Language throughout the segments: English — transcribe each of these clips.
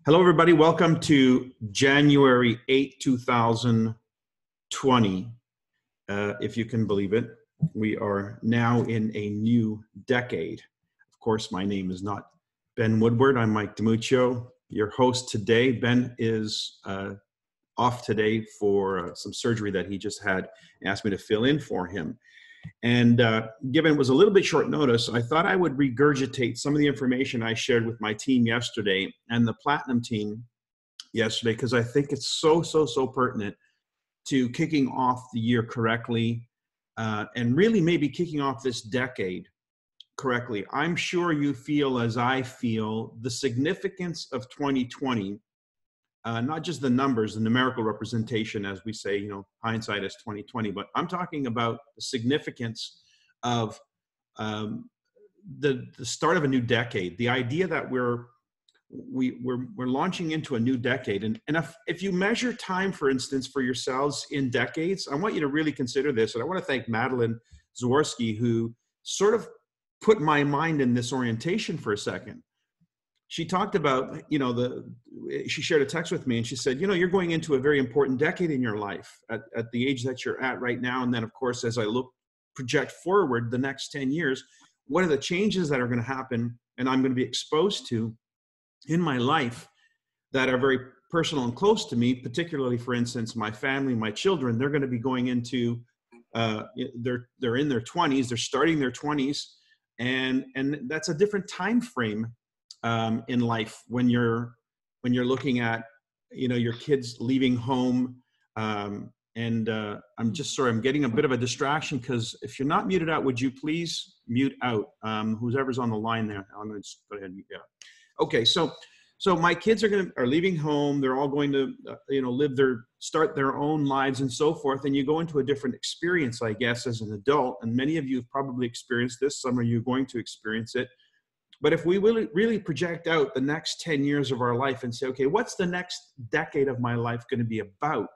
Hello, everybody. Welcome to January 8, 2020. If you can believe it, we are now in a new decade. Of course, my name is not Ben Woodward. I'm Mike DiMuccio, your host today. Ben is off today for some surgery that he just had. He asked me to fill in for him. And given it was a little bit short notice, I thought I would regurgitate some of the information I shared with my team yesterday and the Platinum team yesterday, because I think it's so pertinent to kicking off the year correctly and really maybe kicking off this decade correctly. I'm sure you feel, as I feel, the significance of 2020. Not just the numbers, the numerical representation, as we say, hindsight is 2020, but I'm talking about the significance of the start of a new decade. The idea that we're launching into a new decade, and if you measure time, for instance, for yourselves in decades, I want you to really consider this. And I want to thank Madeline Zaworski, who sort of put my mind in this orientation for a second. She talked about, she shared a text with me and she said, you're going into a very important decade in your life at the age that you're at right now. And then, of course, as I project forward the next 10 years, what are the changes that are going to happen and I'm going to be exposed to in my life that are very personal and close to me, particularly, for instance, my family, my children. They're going to be going into, they're in their 20s, they're starting their 20s. And that's a different time frame in life when you're looking at your kids leaving home, I'm getting a bit of a distraction, because if you're not muted out, would you please mute out whoever's on the line there? I'm going to just go ahead and mute out. Okay, so my kids are leaving home. They're all going to start their own lives and so forth, and you go into a different experience, I guess, as an adult. And many of you have probably experienced this. Some of you are going to experience it. But if we really project out the next 10 years of our life and say, okay, what's the next decade of my life going to be about?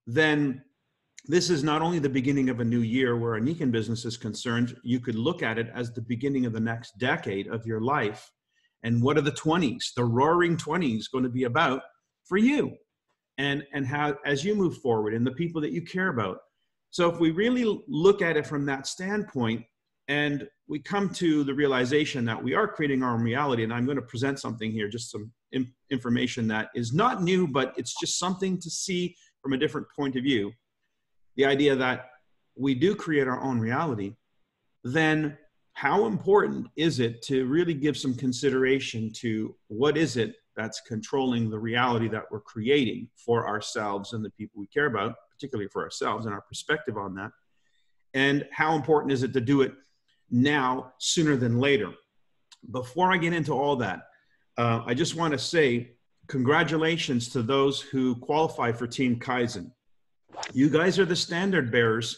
Then this is not only the beginning of a new year where a Nikan business is concerned, you could look at it as the beginning of the next decade of your life. And what are the 20s, the roaring 20s, going to be about for you? And how, as you move forward, and the people that you care about. So if we really look at it from that standpoint, and we come to the realization that we are creating our own reality, and I'm going to present something here, just some information that is not new, but it's just something to see from a different point of view. The idea that we do create our own reality, then how important is it to really give some consideration to what is it that's controlling the reality that we're creating for ourselves and the people we care about, particularly for ourselves and our perspective on that. And how important is it to do it now sooner than later? Before I get into all that, I just want to say congratulations to those who qualify for Team Kaizen. You guys are the standard bearers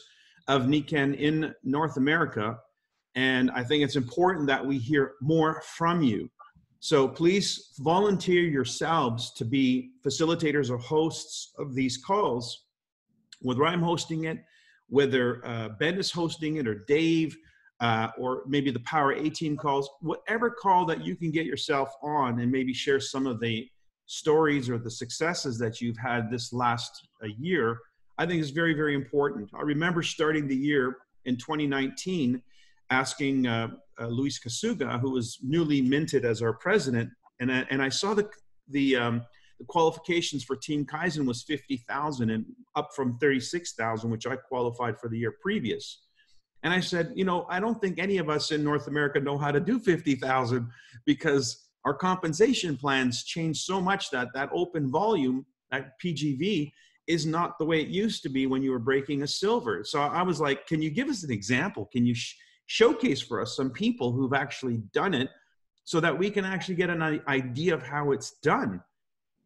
of Nikan in North America, and I think it's important that we hear more from you. So please volunteer yourselves to be facilitators or hosts of these calls, whether I'm hosting it, whether Ben is hosting it, or Dave, or maybe the Power 18 calls, whatever call that you can get yourself on and maybe share some of the stories or the successes that you've had this last year, I think is very, very important. I remember starting the year in 2019, asking Luis Kasuga, who was newly minted as our president, and I saw the qualifications for Team Kaizen was 50,000 and up from 36,000, which I qualified for the year previous. And I said, I don't think any of us in North America know how to do 50,000, because our compensation plans change so much that open volume, that PGV, is not the way it used to be when you were breaking a silver. So I was like, can you give us an example? Can you showcase for us some people who've actually done it so that we can actually get an idea of how it's done?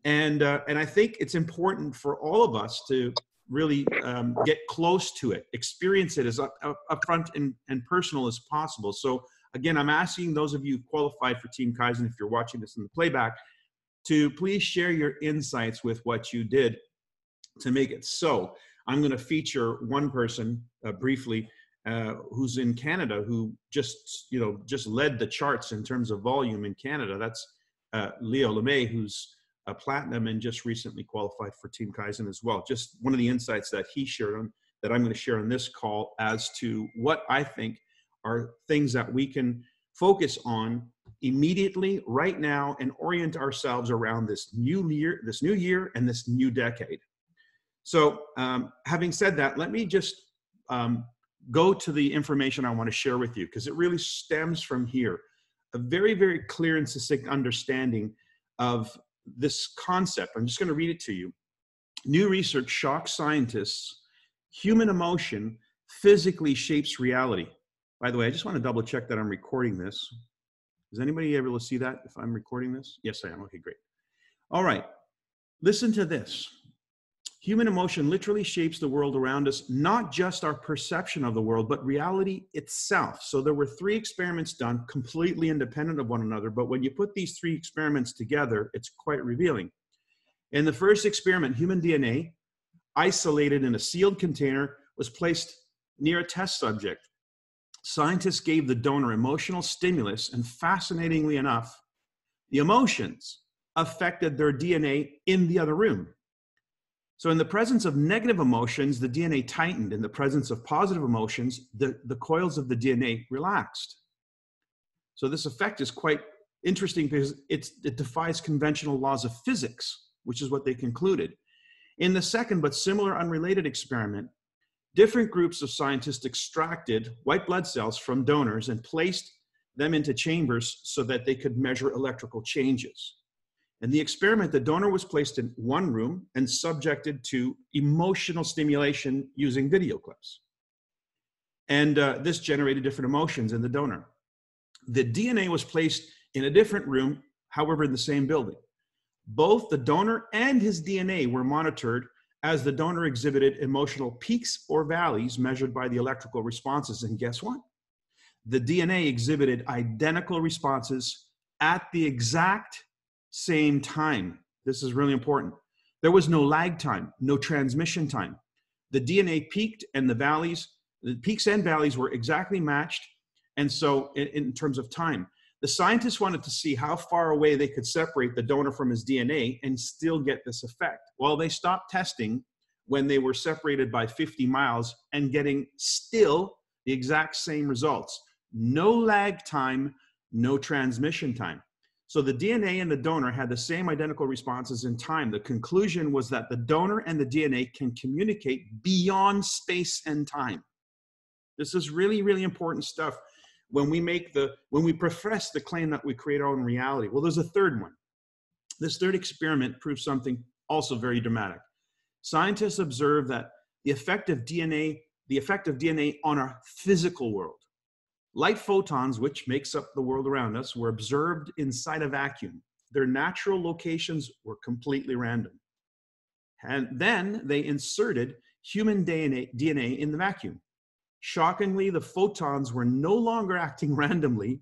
And I think it's important for all of us to really get close to it, experience it as upfront and personal as possible. So again, I'm asking those of you who qualified for Team Kaizen, if you're watching this in the playback, to please share your insights with what you did to make it so. I'm going to feature one person briefly who's in Canada, who just led the charts in terms of volume in Canada. That's Leo LeMay, who's a platinum and just recently qualified for Team Kaizen as well. Just one of the insights that he shared on that I'm going to share on this call as to what I think are things that we can focus on immediately right now and orient ourselves around this new year and this new decade. So having said that, let me just go to the information I want to share with you, because it really stems from here. A very, very clear and succinct understanding of this concept. I'm just going to read it to you. New research shocks scientists. Human emotion physically shapes reality. By the way, I just want to double check that I'm recording this. Is anybody able to see that if I'm recording this? Yes, I am. Okay, great. All right. Listen to this. Human emotion literally shapes the world around us, not just our perception of the world, but reality itself. So there were 3 experiments done completely independent of one another, but when you put these 3 experiments together, it's quite revealing. In the first experiment, human DNA, isolated in a sealed container, was placed near a test subject. Scientists gave the donor emotional stimulus, and fascinatingly enough, the emotions affected their DNA in the other room. So in the presence of negative emotions, the DNA tightened. In the presence of positive emotions, the coils of the DNA relaxed. So this effect is quite interesting because it defies conventional laws of physics, which is what they concluded. In the second but similar unrelated experiment, different groups of scientists extracted white blood cells from donors and placed them into chambers so that they could measure electrical changes. In the experiment, the donor was placed in one room and subjected to emotional stimulation using video clips. And this generated different emotions in the donor. The DNA was placed in a different room, however, in the same building. Both the donor and his DNA were monitored as the donor exhibited emotional peaks or valleys measured by the electrical responses. And guess what? The DNA exhibited identical responses at the exact same time. This is really important. There was no lag time, no transmission time. The DNA peaked and the peaks and valleys were exactly matched. And so in terms of time, the scientists wanted to see how far away they could separate the donor from his DNA and still get this effect. Well, they stopped testing when they were separated by 50 miles and getting still the exact same results. No lag time, no transmission time. So the DNA and the donor had the same identical responses in time. The conclusion was that the donor and the DNA can communicate beyond space and time. This is really, really important stuff when we profess the claim that we create our own reality. Well, there's a third one. This third experiment proves something also very dramatic. Scientists observed that the effect of DNA on our physical world. Light photons, which makes up the world around us, were observed inside a vacuum. Their natural locations were completely random. And then they inserted human DNA in the vacuum. Shockingly, the photons were no longer acting randomly.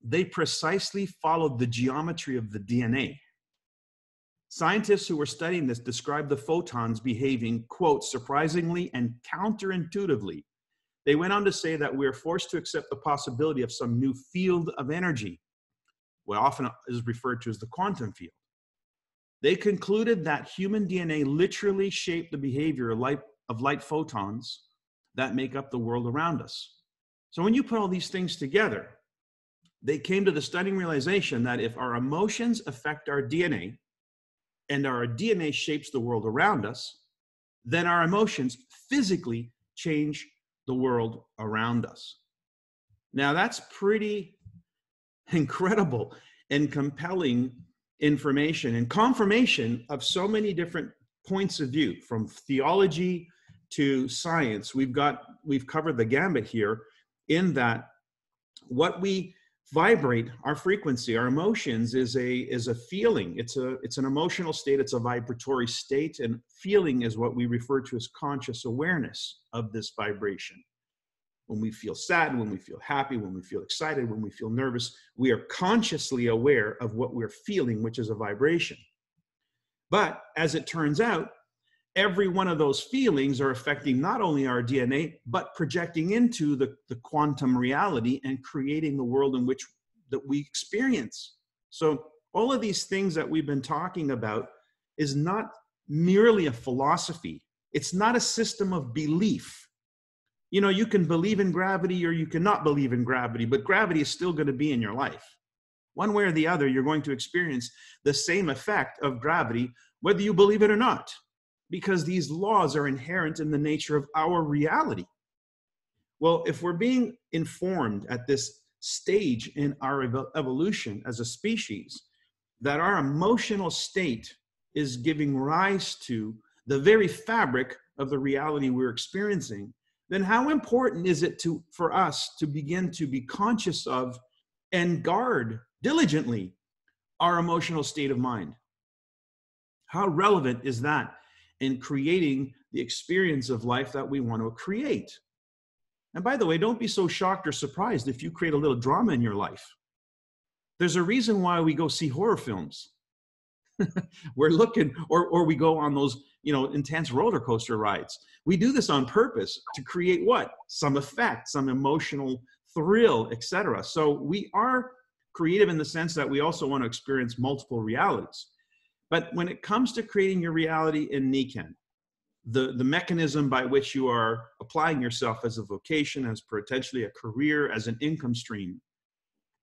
They precisely followed the geometry of the DNA. Scientists who were studying this described the photons behaving, quote, surprisingly and counterintuitively. They went on to say that we are forced to accept the possibility of some new field of energy, what often is referred to as the quantum field. They concluded that human DNA literally shaped the behavior of light photons that make up the world around us. So when you put all these things together, they came to the stunning realization that if our emotions affect our DNA and our DNA shapes the world around us, then our emotions physically change the world around us. Now that's pretty incredible and compelling information and confirmation of so many different points of view, from theology to science. We've covered the gambit here in that what we vibrate, our frequency, our emotions is a feeling. It's an emotional state. It's a vibratory state, and feeling is what we refer to as conscious awareness of this vibration. When we feel sad, when we feel happy, when we feel excited, when we feel nervous, we are consciously aware of what we're feeling, which is a vibration. But as it turns out, every one of those feelings are affecting not only our DNA, but projecting into the quantum reality and creating the world in which that we experience. So All of these things that we've been talking about is not merely a philosophy. It's not a system of belief. You know, you can believe in gravity or you cannot believe in gravity, but gravity is still going to be in your life. One way or the other, you're going to experience the same effect of gravity, whether you believe it or not, because these laws are inherent in the nature of our reality. Well, if we're being informed at this stage in our evolution as a species, that our emotional state is giving rise to the very fabric of the reality we're experiencing, then how important is it for us to begin to be conscious of and guard diligently our emotional state of mind? How relevant is that in creating the experience of life that we want to create? And by the way, don't be so shocked or surprised if you create a little drama in your life. There's a reason why we go see horror films. We're looking, or we go on those, intense roller coaster rides. We do this on purpose to create what? Some effect, some emotional thrill, etc. So we are creative in the sense that we also want to experience multiple realities. But when it comes to creating your reality in Nikan, the mechanism by which you are applying yourself as a vocation, as potentially a career, as an income stream,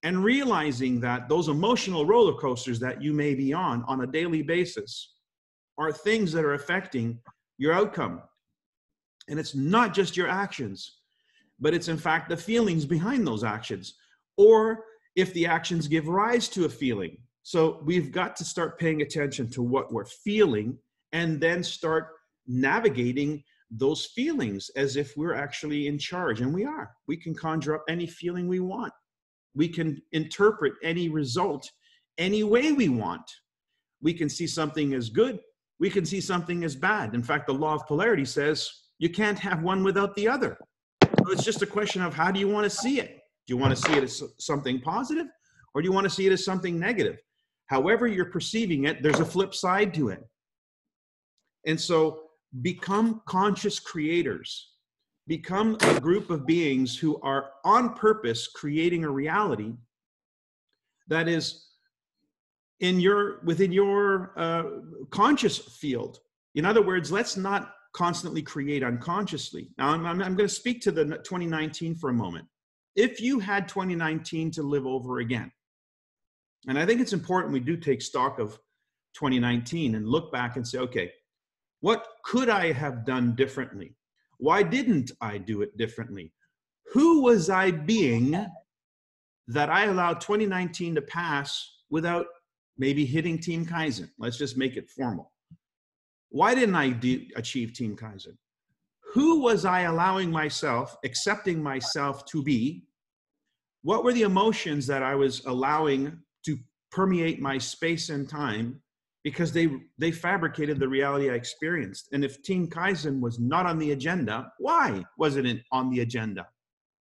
and realizing that those emotional roller coasters that you may be on a daily basis are things that are affecting your outcome. And it's not just your actions, but it's in fact the feelings behind those actions, or if the actions give rise to a feeling. So we've got to start paying attention to what we're feeling and then start navigating those feelings as if we're actually in charge. And we are. We can conjure up any feeling we want. We can interpret any result any way we want. We can see something as good. We can see something as bad. In fact, the law of polarity says you can't have one without the other. So it's just a question of how do you want to see it? Do you want to see it as something positive, or do you want to see it as something negative? However you're perceiving it, there's a flip side to it. And so become conscious creators. Become a group of beings who are on purpose creating a reality that is within your conscious field. In other words, let's not constantly create unconsciously. Now, I'm going to speak to the 2019 for a moment. If you had 2019 to live over again, and I think it's important we do take stock of 2019 and look back and say, okay, what could I have done differently? Why didn't I do it differently? Who was I being that I allowed 2019 to pass without maybe hitting Team Kaizen? Let's just make it formal. Why didn't I achieve Team Kaizen? Who was I allowing myself, accepting myself to be? What were the emotions that I was allowing to permeate my space and time? Because they fabricated the reality I experienced. And if Team Kaizen was not on the agenda, why wasn't it on the agenda?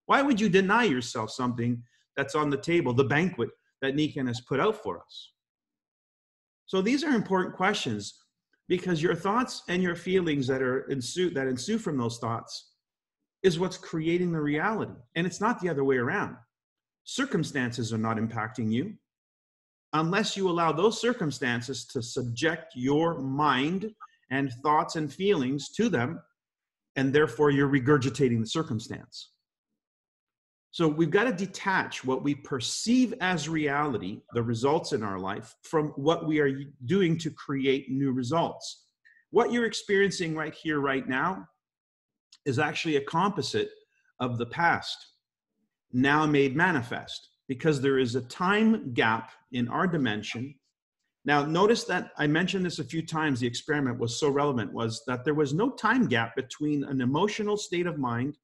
Why would you deny yourself something that's on the table, the banquet that Nikan has put out for us? So these are important questions, because your thoughts and your feelings that ensue from those thoughts is what's creating the reality. And it's not the other way around. Circumstances are not impacting you, unless you allow those circumstances to subject your mind and thoughts and feelings to them, and therefore you're regurgitating the circumstance. So we've got to detach what we perceive as reality, the results in our life, from what we are doing to create new results. What you're experiencing right here, right now, is actually a composite of the past, now made manifest. Because there is a time gap in our dimension. Now, notice that I mentioned this a few times. The experiment was so relevant, was that there was no time gap between an emotional state of mind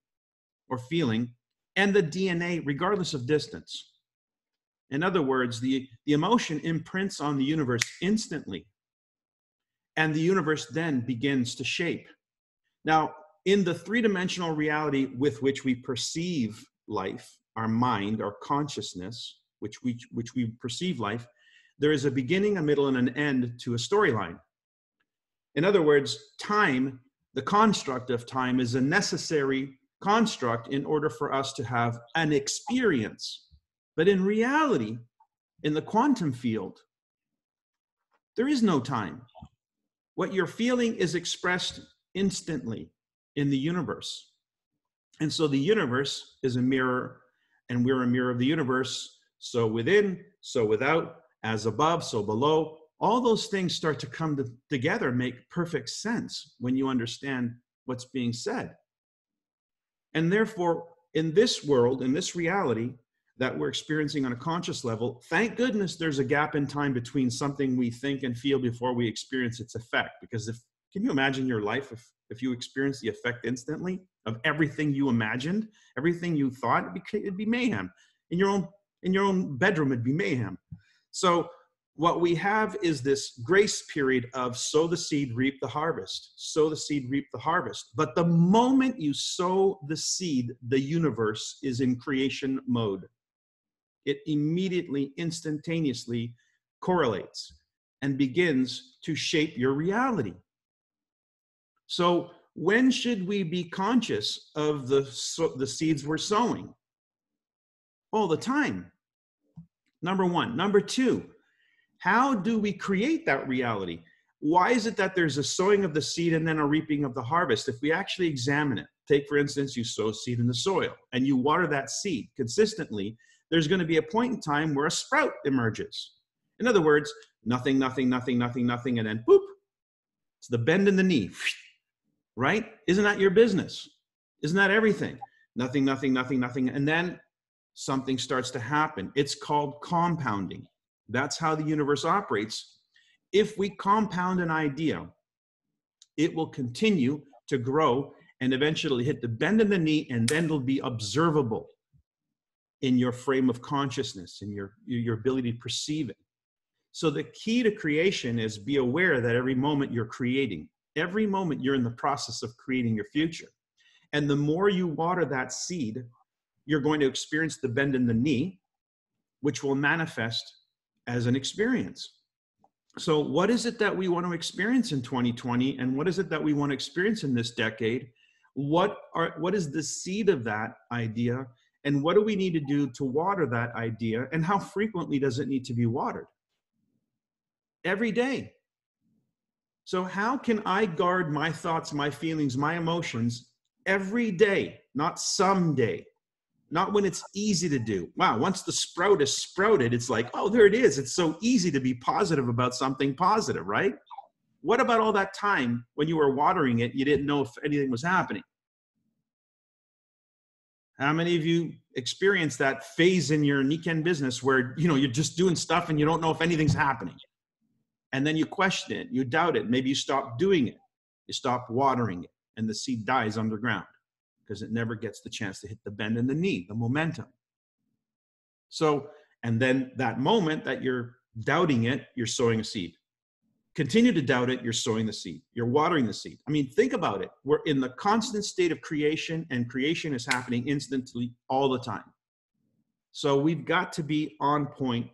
or feeling and the DNA, regardless of distance. In other words, the emotion imprints on the universe instantly, and the universe then begins to shape. Now, in the three-dimensional reality with which we perceive life, our mind, our consciousness, which we perceive life, there is a beginning, a middle, and an end to a storyline. In other words, time, the construct of time, is a necessary construct in order for us to have an experience. But in reality, in the quantum field, There is no time. What you're feeling is expressed instantly in the universe. And so the universe is a mirror, and we're a mirror of the universe. So within, so without, as above, so below. All those things start to come together, make perfect sense when you understand what's being said. And therefore, in this world, in this reality that we're experiencing on a conscious level, thank goodness there's a gap in time between something we think and feel before we experience its effect. Because can you imagine your life if you experience the effect instantly of everything you imagined, everything you thought? It'd be mayhem. In your own bedroom, it'd be mayhem. So what we have is this grace period of sow the seed, reap the harvest. Sow the seed, reap the harvest. But the moment you sow the seed, the universe is in creation mode. It immediately, instantaneously correlates and begins to shape your reality. So when should we be conscious of the seeds we're sowing? All the time. Number one. Number two, how do we create that reality? Why is it that there's a sowing of the seed and then a reaping of the harvest? If we actually examine it, take for instance, you sow seed in the soil and you water that seed consistently, there's going to be a point in time where a sprout emerges. In other words, nothing, nothing, nothing, nothing, nothing, and then boop, it's the bend in the knee, right? Isn't that your business? Isn't that everything? Nothing, nothing, nothing, nothing, and then something starts to happen. It's called compounding. That's how the universe operates. If we compound an idea, it will continue to grow and eventually hit the bend in the knee, and then it'll be observable in your frame of consciousness and your ability to perceive it. So the key to creation is be aware that every moment you're creating. Every moment you're in the process of creating your future. And the more you water that seed, you're going to experience the bend in the knee, which will manifest as an experience. So what is it that we want to experience in 2020? And what is it that we want to experience in this decade? What is the seed of that idea? And what do we need to do to water that idea? And how frequently does it need to be watered? Every day. So how can I guard my thoughts, my feelings, my emotions every day, not someday? Not when it's easy to do. Wow, once the sprout is sprouted, it's like, oh, there it is. It's so easy to be positive about something positive, right? What about all that time when you were watering it, you didn't know if anything was happening? How many of you experienced that phase in your Nikken business where, you're just doing stuff and you don't know if anything's happening? And then you question it, you doubt it. Maybe you stop doing it. You stop watering it and the seed dies underground, because it never gets the chance to hit the bend in the knee, the momentum. So, and then that moment that you're doubting it, you're sowing a seed. Continue to doubt it, you're sowing the seed. You're watering the seed. I mean, think about it. We're in the constant state of creation, and creation is happening instantly all the time. So we've got to be on point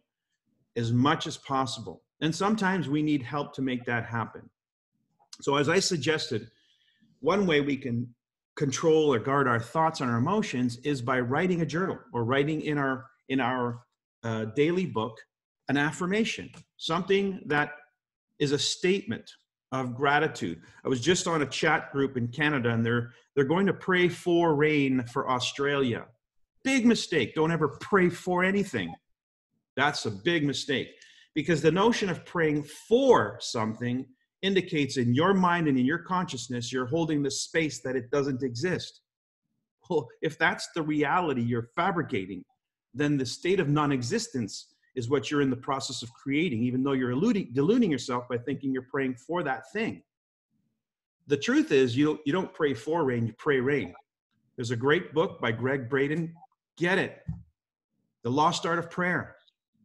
as much as possible. And sometimes we need help to make that happen. So as I suggested, one way we can control or guard our thoughts and our emotions is by writing a journal, or writing in our daily book an affirmation, something that is a statement of gratitude. I was just on a chat group in Canada, and they're going to pray for rain for Australia. Big mistake. Don't ever pray for anything. That's a big mistake, because the notion of praying for something indicates in your mind and in your consciousness, you're holding the space that it doesn't exist. Well, if that's the reality you're fabricating, then the state of non-existence is what you're in the process of creating, even though you're deluding yourself by thinking you're praying for that thing. The truth is, you don't pray for rain, you pray rain. There's a great book by Greg Braden. Get it. The Lost Art of Prayer.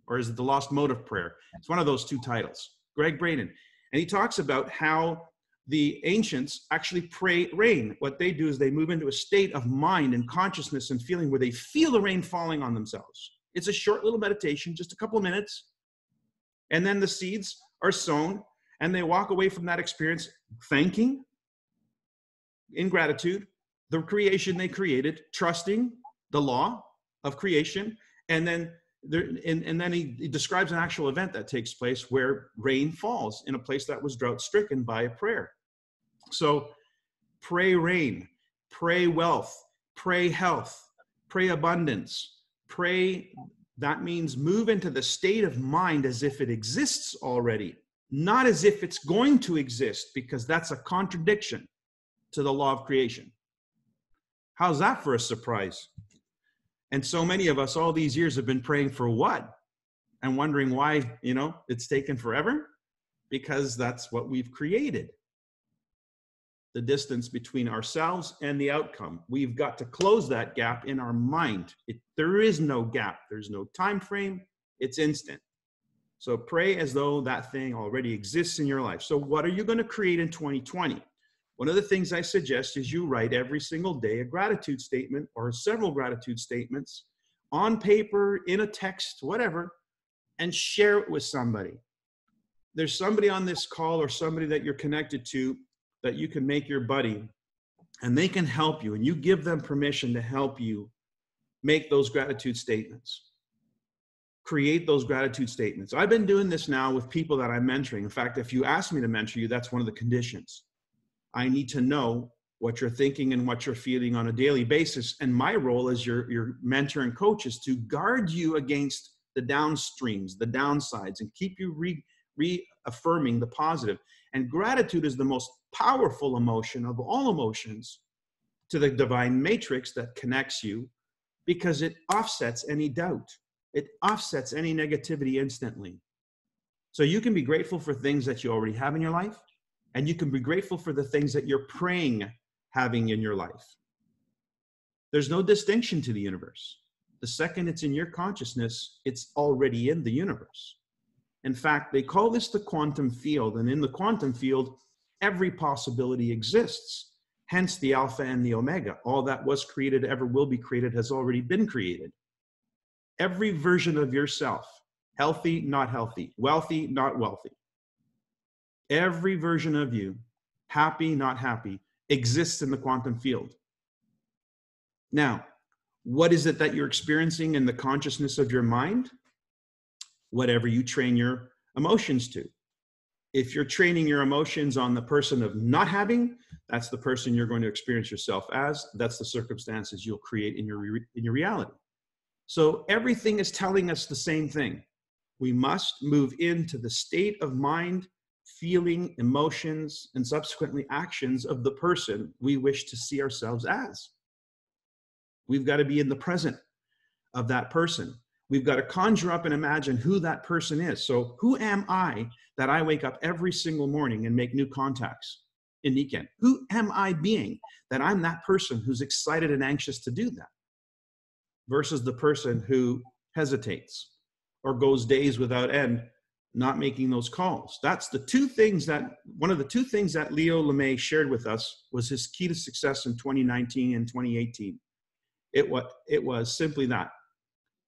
Or is it The Lost Mode of Prayer? It's one of those two titles. Greg Braden. And he talks about how the ancients actually pray rain. What they do is they move into a state of mind and consciousness and feeling where they feel the rain falling on themselves. It's a short little meditation, just a couple of minutes. And then the seeds are sown, and they walk away from that experience thanking, in gratitude, the creation they created, trusting the law of creation, and then And then he describes an actual event that takes place where rain falls in a place that was drought stricken by a prayer. So pray rain, pray wealth, pray health, pray abundance, pray. That means move into the state of mind as if it exists already, not as if it's going to exist, because that's a contradiction to the law of creation. How's that for a surprise? And so many of us all these years have been praying for what? And wondering why, it's taken forever? Because that's what we've created. The distance between ourselves and the outcome. We've got to close that gap in our mind. There is no gap. There's no time frame. It's instant. So pray as though that thing already exists in your life. So what are you going to create in 2020? One of the things I suggest is you write every single day a gratitude statement or several gratitude statements on paper, in a text, whatever, and share it with somebody. There's somebody on this call or somebody that you're connected to that you can make your buddy, and they can help you, and you give them permission to help you make those gratitude statements. Create those gratitude statements. I've been doing this now with people that I'm mentoring. In fact, if you ask me to mentor you, that's one of the conditions. I need to know what you're thinking and what you're feeling on a daily basis. And my role as your mentor and coach is to guard you against the downstreams, the downsides, and keep you reaffirming the positive. And gratitude is the most powerful emotion of all emotions to the divine matrix that connects you, because it offsets any doubt. It offsets any negativity instantly. So you can be grateful for things that you already have in your life, and you can be grateful for the things that you're praying having in your life. There's no distinction to the universe. The second it's in your consciousness, it's already in the universe. In fact, they call this the quantum field. And in the quantum field, every possibility exists. Hence the alpha and the omega. All that was created, ever will be created, has already been created. Every version of yourself, healthy, not healthy, wealthy, not wealthy, every version of you, happy, not happy, exists in the quantum field. Now, what is it that you're experiencing in the consciousness of your mind? Whatever you train your emotions to. If you're training your emotions on the person of not having, that's the person you're going to experience yourself as. That's the circumstances you'll create in your reality. So everything is telling us the same thing. We must move into the state of mind, feeling, emotions, and subsequently actions of the person we wish to see ourselves as. We've got to be in the present of that person. We've got to conjure up and imagine who that person is. So who am I that I wake up every single morning and make new contacts in Niken? Who am I being that I'm that person who's excited and anxious to do that? Versus the person who hesitates or goes days without end not making those calls. That's the two things that, one of the two things that Leo LeMay shared with us was his key to success in 2019 and 2018. It was simply that.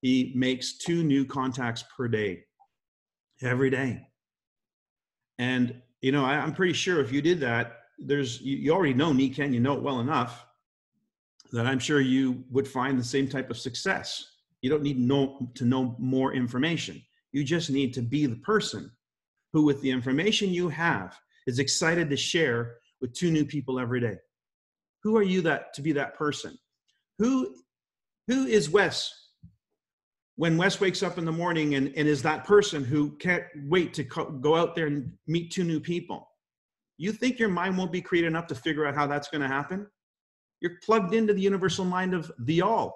He makes 2 new contacts per day, every day. And, I'm pretty sure if you did that, you already know Niken, you know it well enough that I'm sure you would find the same type of success. You don't need to know more information. You just need to be the person who, with the information you have, is excited to share with 2 new people every day. Who are you to be that person? Who is Wes? When Wes wakes up in the morning and is that person who can't wait to go out there and meet 2 new people. You think your mind won't be creative enough to figure out how that's going to happen? You're plugged into the universal mind of the all.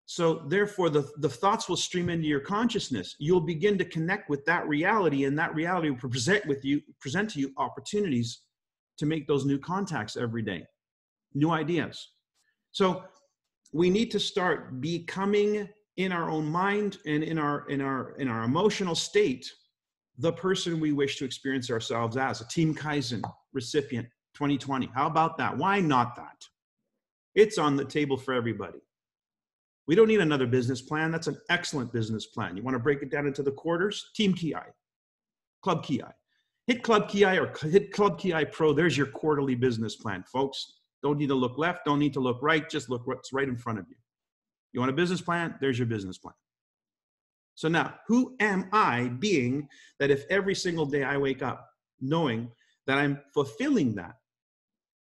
So therefore, the thoughts will stream into your consciousness. You'll begin to connect with that reality, and that reality will present to you opportunities to make those new contacts every day, new ideas. So we need to start becoming, in our own mind and in our emotional state, the person we wish to experience ourselves as. A Team Kaizen recipient 2020. How about that? Why not that? It's on the table for everybody. We don't need another business plan. That's an excellent business plan. You want to break it down into the quarters? Team Ki, Club Ki. Hit Club Ki or hit Club Ki Pro. There's your quarterly business plan, folks. Don't need to look left. Don't need to look right. Just look what's right in front of you. You want a business plan? There's your business plan. So now, who am I being that if every single day I wake up knowing that I'm fulfilling that,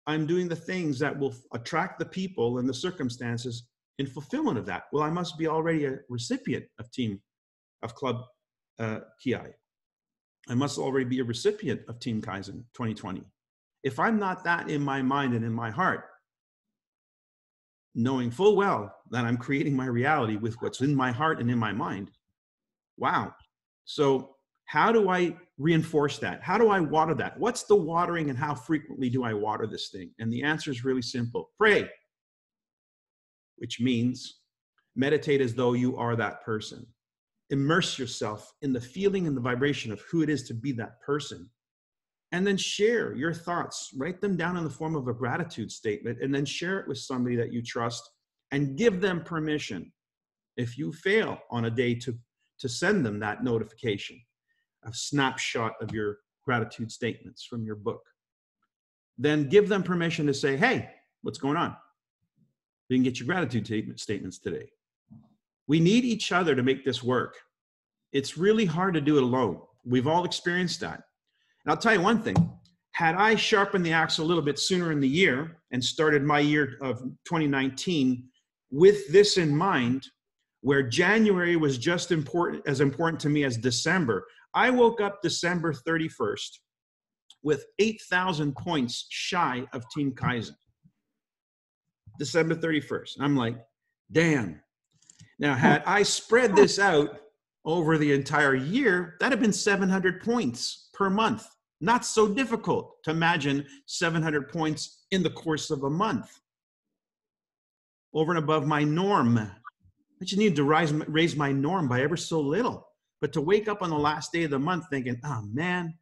I'm doing the things that will attract the people and the circumstances in fulfillment of that? Well, I must be already a recipient of Club Ki. I must already be a recipient of Team Kaizen 2020. If I'm not that in my mind and in my heart, knowing full well that I'm creating my reality with what's in my heart and in my mind, wow. So how do I reinforce that? How do I water that? What's the watering and how frequently do I water this thing? And the answer is really simple. Pray, which means meditate as though you are that person. Immerse yourself in the feeling and the vibration of who it is to be that person. And then share your thoughts. Write them down in the form of a gratitude statement, and then share it with somebody that you trust and give them permission. If you fail on a day to send them that notification, a snapshot of your gratitude statements from your book, then give them permission to say, hey, what's going on? You can get your gratitude statements today. We need each other to make this work. It's really hard to do it alone. We've all experienced that. And I'll tell you one thing, had I sharpened the axe a little bit sooner in the year and started my year of 2019 with this in mind, where January was just as important to me as December, I woke up December 31st with 8,000 points shy of Team Kaizen. December 31st. I'm like, damn. Now, had I spread this out over the entire year, that'd have been 700 points per month. Not so difficult to imagine 700 points in the course of a month. Over and above my norm. I just need to raise my norm by ever so little. But to wake up on the last day of the month thinking, oh man,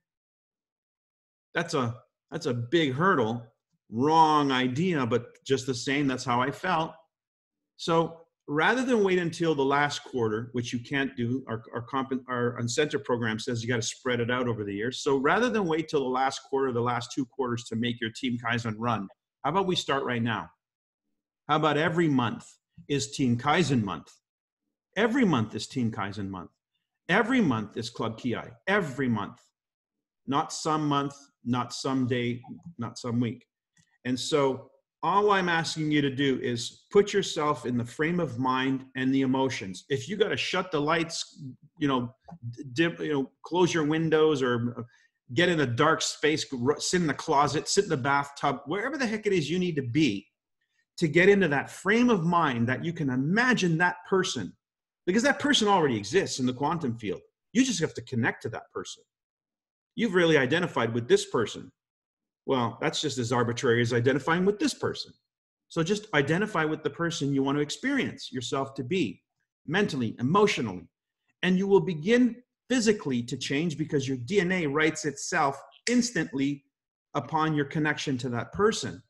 that's a big hurdle. Wrong idea, but just the same, that's how I felt. So rather than wait until the last quarter, which you can't do, our incentive program says you got to spread it out over the years. So rather than wait till the last quarter, the last 2 quarters to make your Team Kaizen run, how about we start right now? How about every month is Team Kaizen month? Every month is Team Kaizen month. Every month is Club Ki. Every month. Not some month, not some day, not some week. And so all I'm asking you to do is put yourself in the frame of mind and the emotions. If you got to shut the lights, close your windows or get in a dark space, sit in the closet, sit in the bathtub, wherever the heck it is you need to be to get into that frame of mind that you can imagine that person, because that person already exists in the quantum field. You just have to connect to that person. You've really identified with this person. Well, that's just as arbitrary as identifying with this person. So just identify with the person you want to experience yourself to be, mentally, emotionally, and you will begin physically to change because your DNA writes itself instantly upon your connection to that person.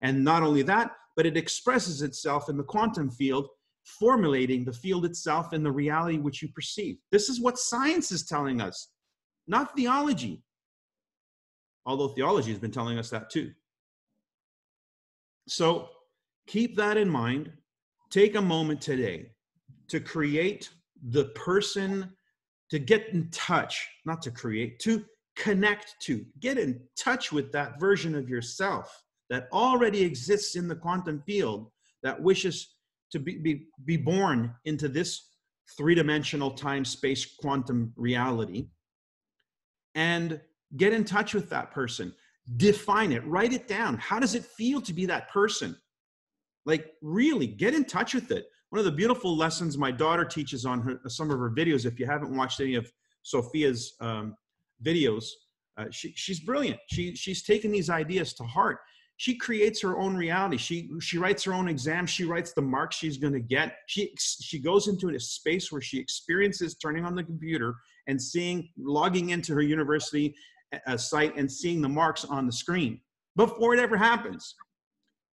And not only that, but it expresses itself in the quantum field, formulating the field itself in the reality which you perceive. This is what science is telling us, not theology. Although theology has been telling us that too. So keep that in mind. Take a moment today to create the person, to get in touch, not to create, to connect to, get in touch with that version of yourself that already exists in the quantum field, that wishes to be born into this three-dimensional time-space quantum reality, and get in touch with that person. Define it, write it down. How does it feel to be that person? Like really get in touch with it. One of the beautiful lessons my daughter teaches on some of her videos, if you haven't watched any of Sophia's videos, she's brilliant. She's taken these ideas to heart. She creates her own reality. She writes her own exams. She writes the marks she's going to get. She goes into a space where she experiences turning on the computer and logging into her university site and seeing the marks on the screen before it ever happens.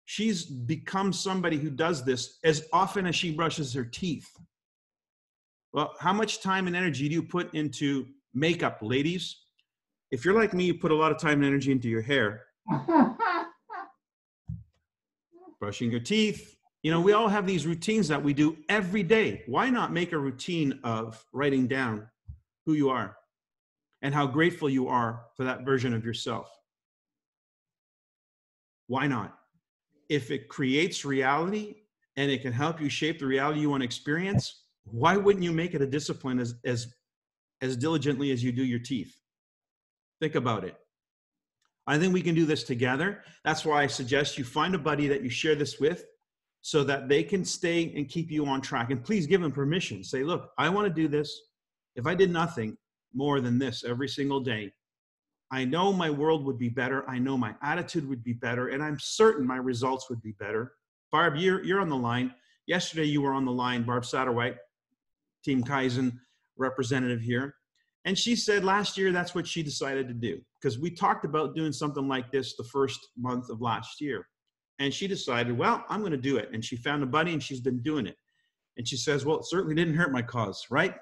She's become somebody who does this as often as she brushes her teeth. Well, how much time and energy do you put into makeup, ladies? If you're like me, you put a lot of time and energy into your hair. Brushing your teeth, You know, we all have these routines that we do every day. Why not make a routine of writing down who you are and how grateful you are for that version of yourself? Why not? If it creates reality and it can help you shape the reality you want to experience, why wouldn't you make it a discipline as diligently as you do your teeth? Think about it. I think we can do this together. That's why I suggest you find a buddy that you share this with so that they can stay and keep you on track. And please give them permission. Say, look, I want to do this. If I did nothing more than this every single day, I know my world would be better. I know my attitude would be better. And I'm certain my results would be better. Barb, you're on the line. Yesterday you were on the line, Barb Satterwhite, Team Kaizen representative here. And she said last year that's what she decided to do, because we talked about doing something like this the first month of last year. And she decided, well, I'm going to do it. And she found a buddy and she's been doing it. And she says, well, it certainly didn't hurt my cause, right?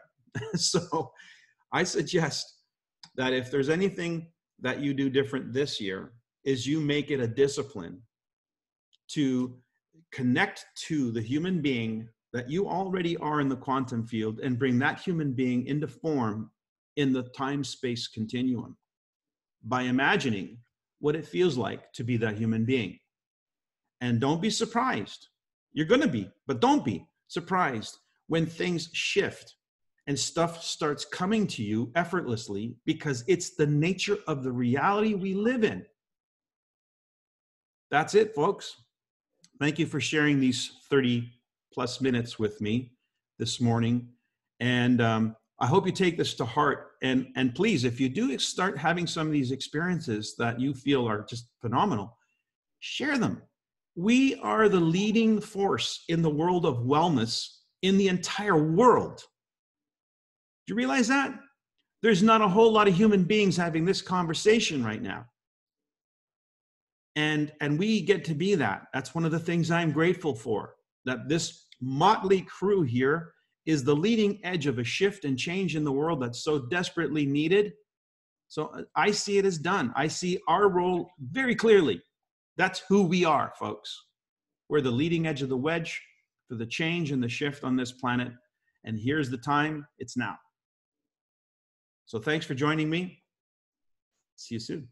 So I suggest that if there's anything that you do different this year, is you make it a discipline to connect to the human being that you already are in the quantum field and bring that human being into form in the time-space continuum by imagining what it feels like to be that human being. And don't be surprised. You're going to be, but don't be surprised when things shift and stuff starts coming to you effortlessly, because it's the nature of the reality we live in. That's it, folks. Thank you for sharing these 30 plus minutes with me this morning. And I hope you take this to heart. And please, if you do start having some of these experiences that you feel are just phenomenal, share them. We are the leading force in the world of wellness in the entire world. Do you realize that? There's not a whole lot of human beings having this conversation right now. And we get to be that. That's one of the things I'm grateful for, that this motley crew here is the leading edge of a shift and change in the world that's so desperately needed. So I see it as done. I see our role very clearly. That's who we are, folks. We're the leading edge of the wedge for the change and the shift on this planet. And here's the time. It's now. So thanks for joining me. See you soon.